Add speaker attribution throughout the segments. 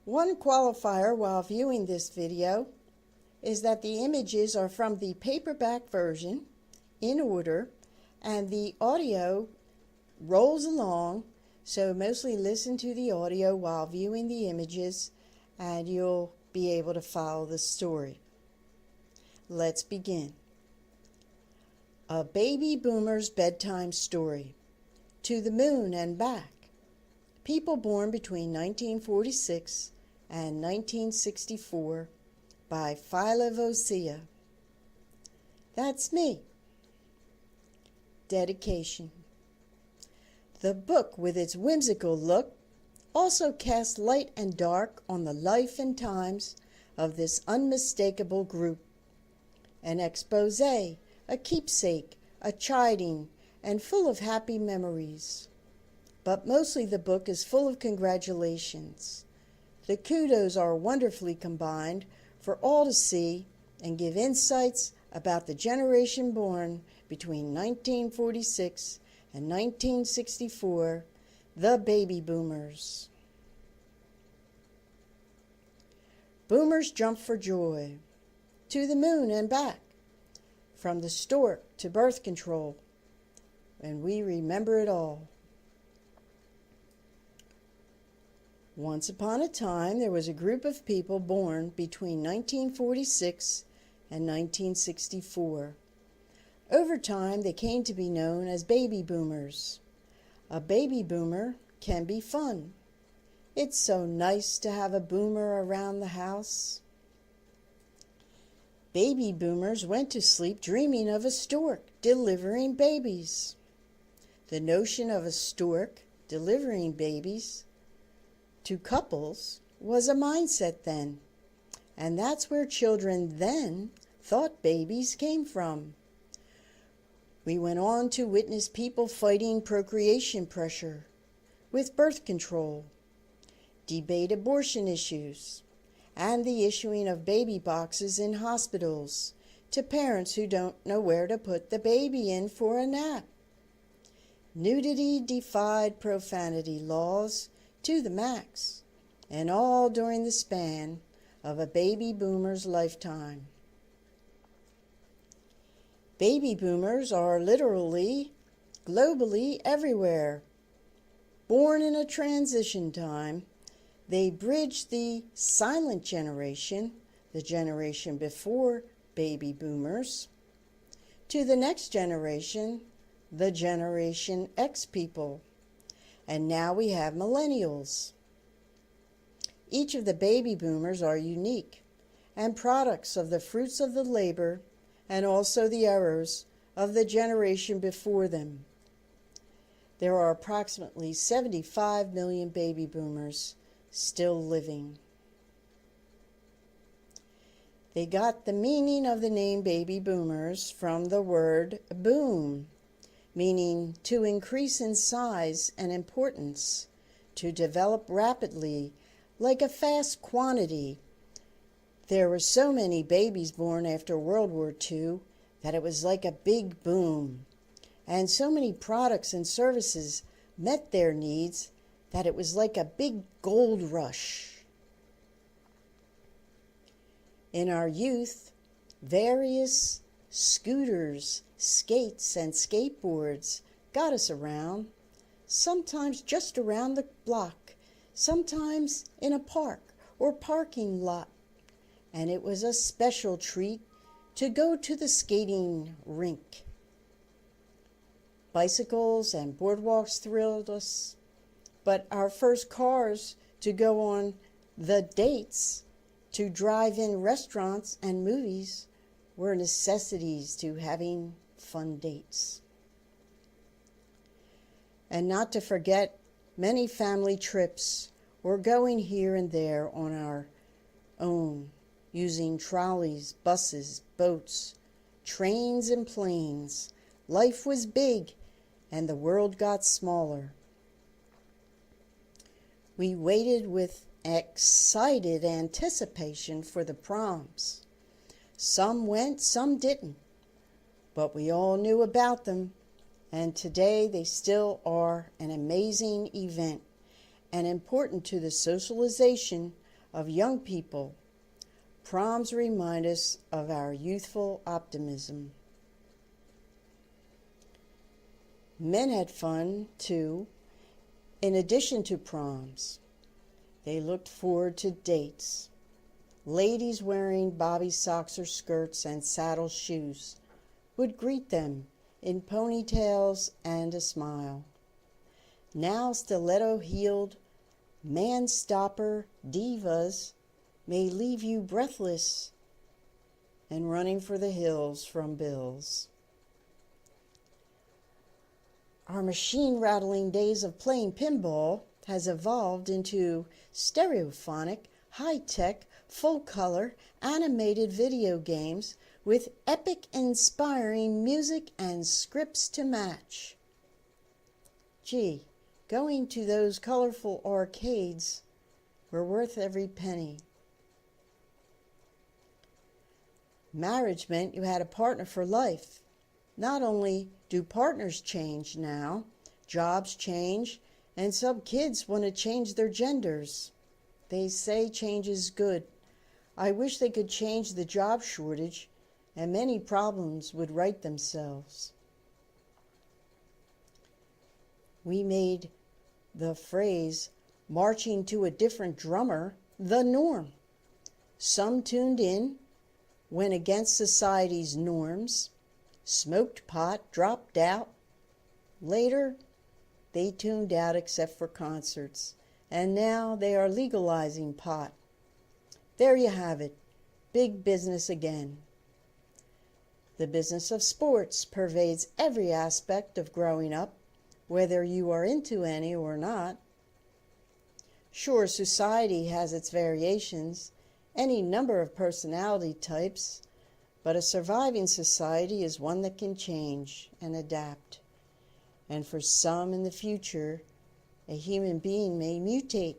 Speaker 1: One qualifier while viewing this video is that the images are from the paperback version in order and the audio rolls along, so mostly listen to the audio while viewing the images and you'll be able to follow the story. Let's begin. A Baby Boomer's Bedtime Story. To the Moon and Back. People born between 1946 and 1964 by Phila Vocia. That's me. Dedication. The book, with its whimsical look, also casts light and dark on the life and times of this unmistakable group. An expose, a keepsake, a chiding, and full of happy memories. But mostly the book is full of congratulations. The kudos are wonderfully combined for all to see and give insights about the generation born between 1946 and 1964, the baby boomers. Boomers jump for joy. To the moon and back. From the stork to birth control. And we remember it all. Once upon a time, there was a group of people born between 1946 and 1964. Over time, they came to be known as baby boomers. A baby boomer can be fun. It's so nice to have a boomer around the house. Baby boomers went to sleep dreaming of a stork delivering babies. The notion of a stork delivering babies to couples was a mindset then, and that's where children then thought babies came from. We went on to witness people fighting procreation pressure with birth control, debate abortion issues, and the issuing of baby boxes in hospitals to parents who don't know where to put the baby in for a nap. Nudity defied profanity laws to the max, and all during the span of a baby boomer's lifetime. Baby boomers are literally, globally everywhere. Born in a transition time, they bridge the silent generation, the generation before baby boomers, to the next generation, the Generation X people. And now we have millennials. Each of the baby boomers are unique and products of the fruits of the labor and also the errors of the generation before them. There are approximately 75 million baby boomers still living. They got the meaning of the name baby boomers from the word boom, meaning to increase in size and importance, to develop rapidly, like a fast quantity. There were so many babies born after World War II that it was like a big boom, and so many products and services met their needs that it was like a big gold rush. In our youth, various scooters, skates, and skateboards got us around, sometimes just around the block, sometimes in a park or parking lot. And it was a special treat to go to the skating rink. Bicycles and boardwalks thrilled us, but our first cars to go on the dates, to drive-in restaurants and movies, were necessities to having fun dates. And not to forget many family trips or going here and there on our own, using trolleys, buses, boats, trains, and planes. Life was big, and the world got smaller. We waited with excited anticipation for the proms. Some went, some didn't, but we all knew about them, and today they still are an amazing event and important to the socialization of young people. Proms remind us of our youthful optimism. Men had fun, too, in addition to proms. They looked forward to dates. Ladies wearing bobby socks or skirts and saddle shoes would greet them in ponytails and a smile. Now stiletto-heeled, man-stopper divas may leave you breathless and running for the hills from bills. Our machine-rattling days of playing pinball has evolved into stereophonic, high-tech, full-color, animated video games with epic, inspiring music and scripts to match. Gee, going to those colorful arcades were worth every penny. Marriage meant you had a partner for life. Not only do partners change now, jobs change, and some kids want to change their genders. They say change is good. I wish they could change the job shortage, and many problems would right themselves. We made the phrase marching to a different drummer the norm. Some tuned in, went against society's norms, smoked pot, dropped out. Later, they tuned out except for concerts, and now they are legalizing pot. There you have it, big business again. The business of sports pervades every aspect of growing up, whether you are into any or not. Sure, society has its variations, any number of personality types, but a surviving society is one that can change and adapt. And for some in the future, a human being may mutate.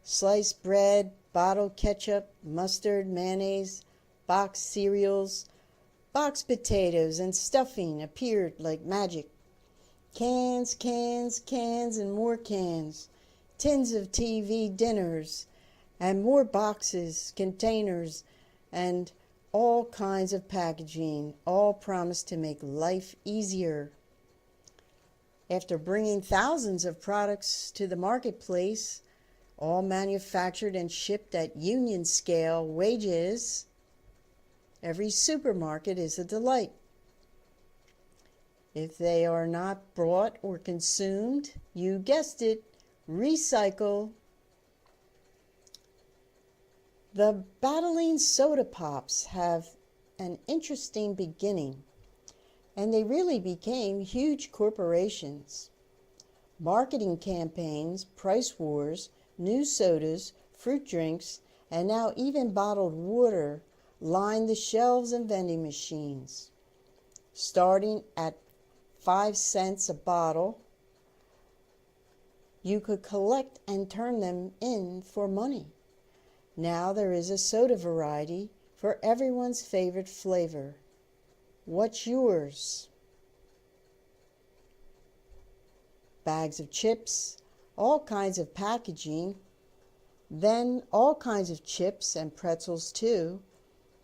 Speaker 1: Sliced bread, bottled ketchup, mustard, mayonnaise, boxed cereals, boxed potatoes, and stuffing appeared like magic. Cans, cans, cans, and more cans, tins of TV dinners, and more boxes, containers, and all kinds of packaging, all promise to make life easier. After bringing thousands of products to the marketplace, all manufactured and shipped at union scale wages, every supermarket is a delight. If they are not bought or consumed, you guessed it, recycle. The battling soda pops have an interesting beginning, and they really became huge corporations. Marketing campaigns, price wars, new sodas, fruit drinks, and now even bottled water line the shelves and vending machines. Starting at 5 cents a bottle, you could collect and turn them in for money. Now there is a soda variety for everyone's favorite flavor. What's yours? Bags of chips, all kinds of packaging, then all kinds of chips and pretzels too,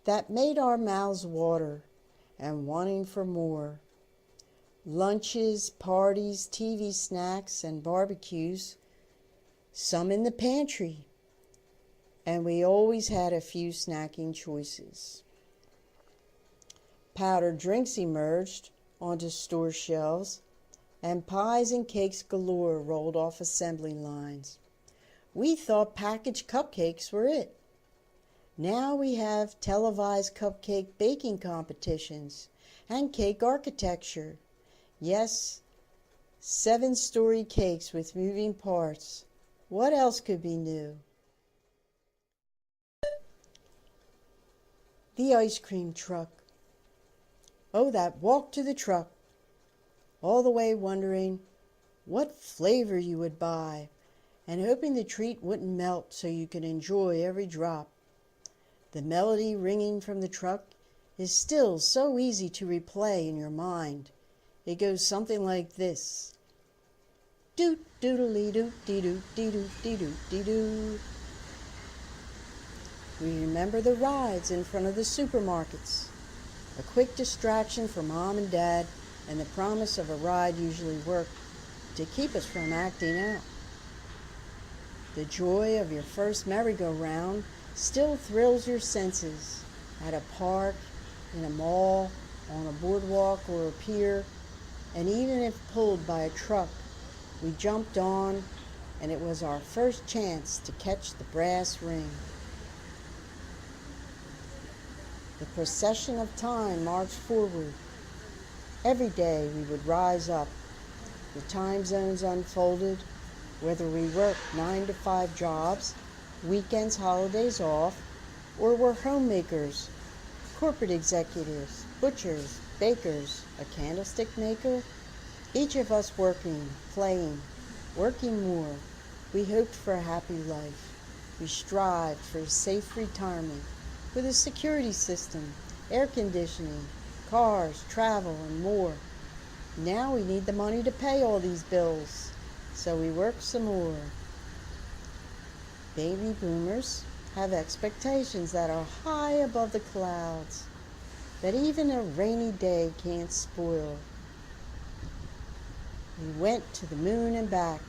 Speaker 1: that made our mouths water and wanting for more. Lunches, parties, TV snacks, and barbecues, some in the pantry, and we always had a few snacking choices. Powdered drinks emerged onto store shelves, and pies and cakes galore rolled off assembly lines. We thought packaged cupcakes were it. Now we have televised cupcake baking competitions and cake architecture. Yes, 7-story cakes with moving parts. What else could be new? The ice cream truck. Oh, that walk to the truck. All the way wondering what flavor you would buy and hoping the treat wouldn't melt so you could enjoy every drop. The melody ringing from the truck is still so easy to replay in your mind. It goes something like this. doot doodly doot dee doot dee doot dee doot dee doo. We remember the rides in front of the supermarkets, a quick distraction for mom and dad, and the promise of a ride usually worked to keep us from acting out. The joy of your first merry-go-round still thrills your senses at a park, in a mall, on a boardwalk or a pier, and even if pulled by a truck, we jumped on, and it was our first chance to catch the brass ring. The procession of time marched forward. Every day we would rise up. The time zones unfolded, whether we worked 9-to-5 jobs, weekends, holidays off, or were homemakers, corporate executives, butchers, bakers, a candlestick maker. Each of us working, playing, working more. We hoped for a happy life. We strived for a safe retirement with a security system, air conditioning, cars, travel, and more. Now we need the money to pay all these bills, so we work some more. Baby boomers have expectations that are high above the clouds, that even a rainy day can't spoil. We went to the moon and back,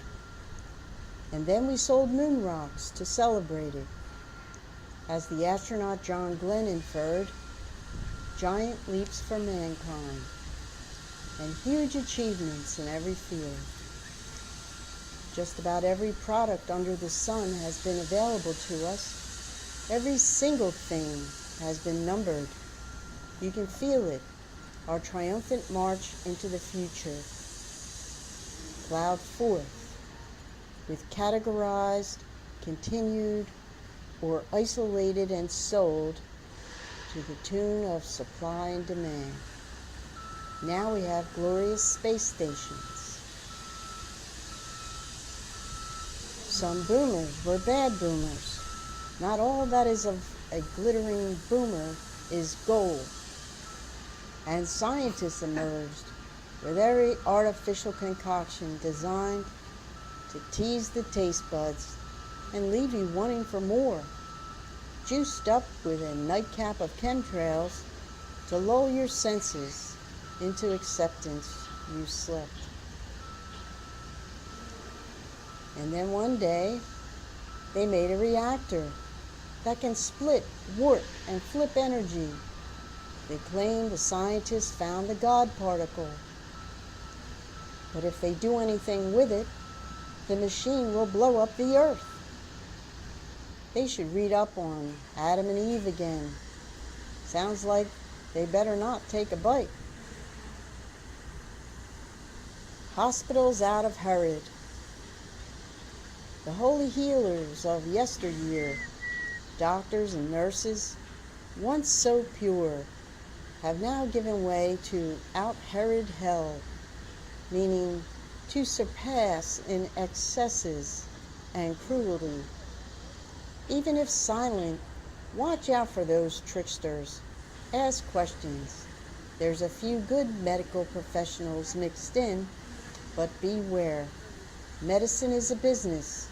Speaker 1: and then we sold moon rocks to celebrate it. As the astronaut John Glenn inferred, giant leaps for mankind, and huge achievements in every field. Just about every product under the sun has been available to us. Every single thing has been numbered. You can feel it, our triumphant march into the future. Plowed forth, with categorized, continued, or isolated and sold to the tune of supply and demand. Now we have glorious space stations. Some boomers were bad boomers. Not all that is of a glittering boomer is gold. And scientists emerged with every artificial concoction designed to tease the taste buds and leave you wanting for more, juiced up with a nightcap of chemtrails to lull your senses into acceptance you slept. And then one day, they made a reactor that can split, warp, and flip energy. They claim the scientists found the God particle. But if they do anything with it, the machine will blow up the earth. They should read up on Adam and Eve again. Sounds like they better not take a bite. Hospitals out of Herod. The holy healers of yesteryear, doctors and nurses, once so pure, have now given way to out-Herod hell, meaning to surpass in excesses and cruelty. Even if silent, watch out for those tricksters. Ask questions. There's a few good medical professionals mixed in, but beware. Medicine is a business,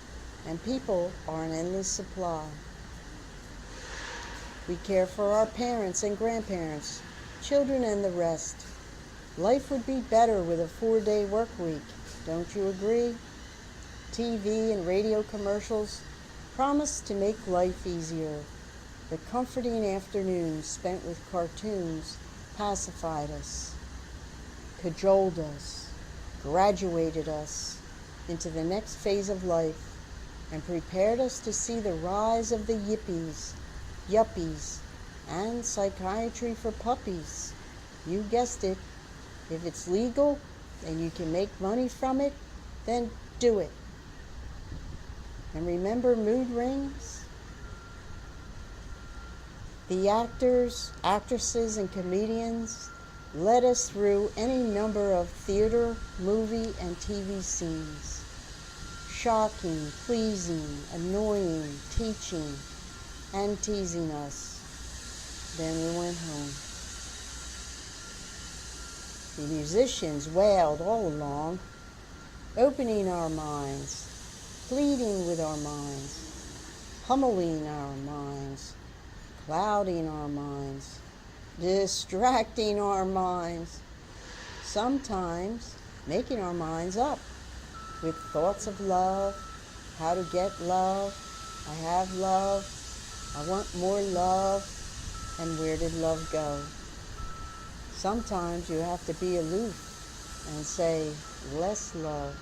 Speaker 1: and people are an endless supply. We care for our parents and grandparents, children and the rest. Life would be better with a 4-day work week, don't you agree? TV and radio commercials promise to make life easier. The comforting afternoons spent with cartoons pacified us, cajoled us, graduated us into the next phase of life, and prepared us to see the rise of the yuppies, and psychiatry for puppies. You guessed it. If it's legal and you can make money from it, then do it. And remember mood rings? The actors, actresses, and comedians led us through any number of theater, movie, and TV scenes. Shocking, pleasing, annoying, teaching, and teasing us. Then we went home. The musicians wailed all along. opening our minds, pleading with our minds, hummeling our minds, clouding our minds, distracting our minds, sometimes making our minds up with thoughts of love, how to get love, I have love, I want more love, and where did love go? Sometimes you have to be aloof and say, less love.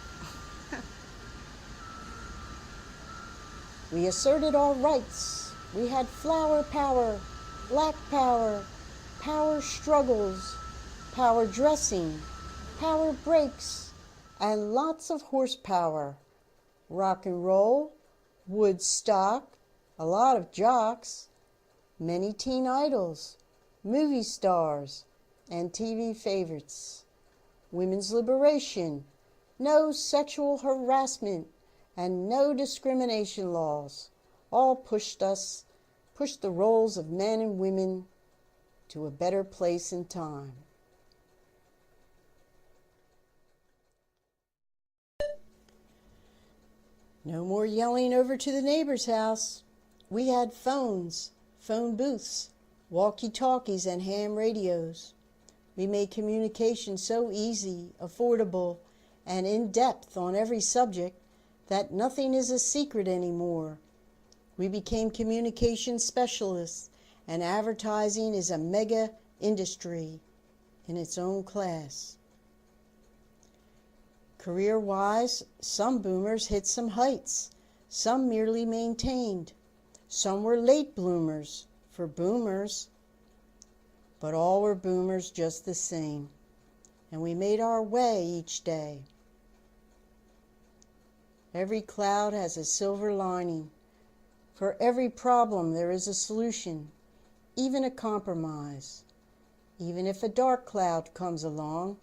Speaker 1: We asserted our rights. We had flower power, black power, power struggles, power dressing, power breaks, and lots of horsepower. Rock and roll, Woodstock, a lot of jocks, many teen idols, movie stars, and TV favorites. Women's liberation, no sexual harassment, and no discrimination laws, all pushed the roles of men and women to a better place in time. No more yelling over to the neighbor's house. We had phones, phone booths, walkie-talkies, and ham radios. We made communication so easy, affordable, and in-depth on every subject that nothing is a secret anymore. We became communication specialists, and advertising is a mega industry in its own class. Career-wise, some boomers hit some heights, some merely maintained. Some were late bloomers for boomers, but all were boomers just the same, and we made our way each day. Every cloud has a silver lining. For every problem there is a solution, even a compromise. Even if a dark cloud comes along,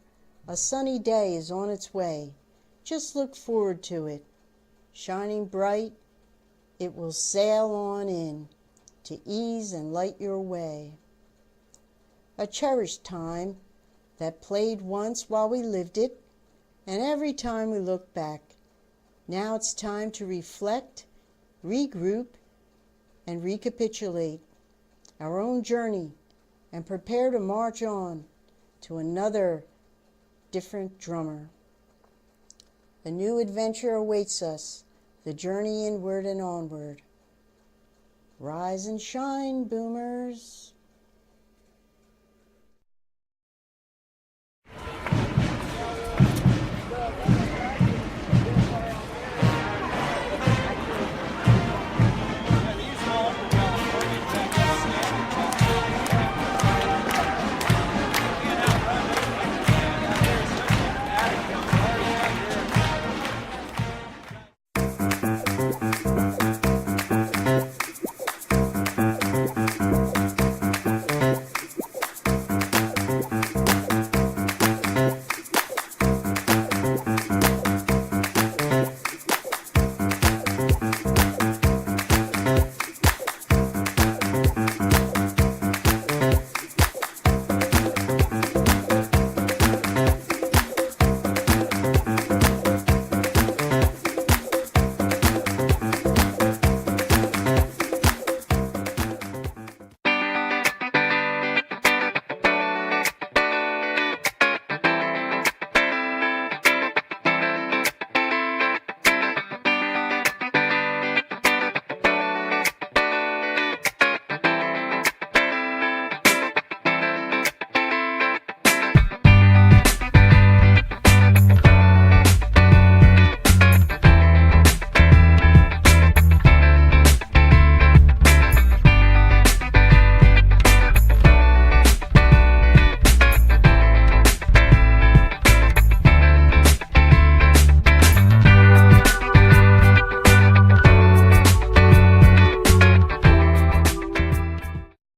Speaker 1: a sunny day is on its way. Just look forward to it. Shining bright, it will sail on in to ease and light your way. A cherished time that played once while we lived it, and every time we look back. Now it's time to reflect, regroup, and recapitulate our own journey and prepare to march on to another different drummer. A new adventure awaits us, the journey inward and onward. Rise and shine, boomers.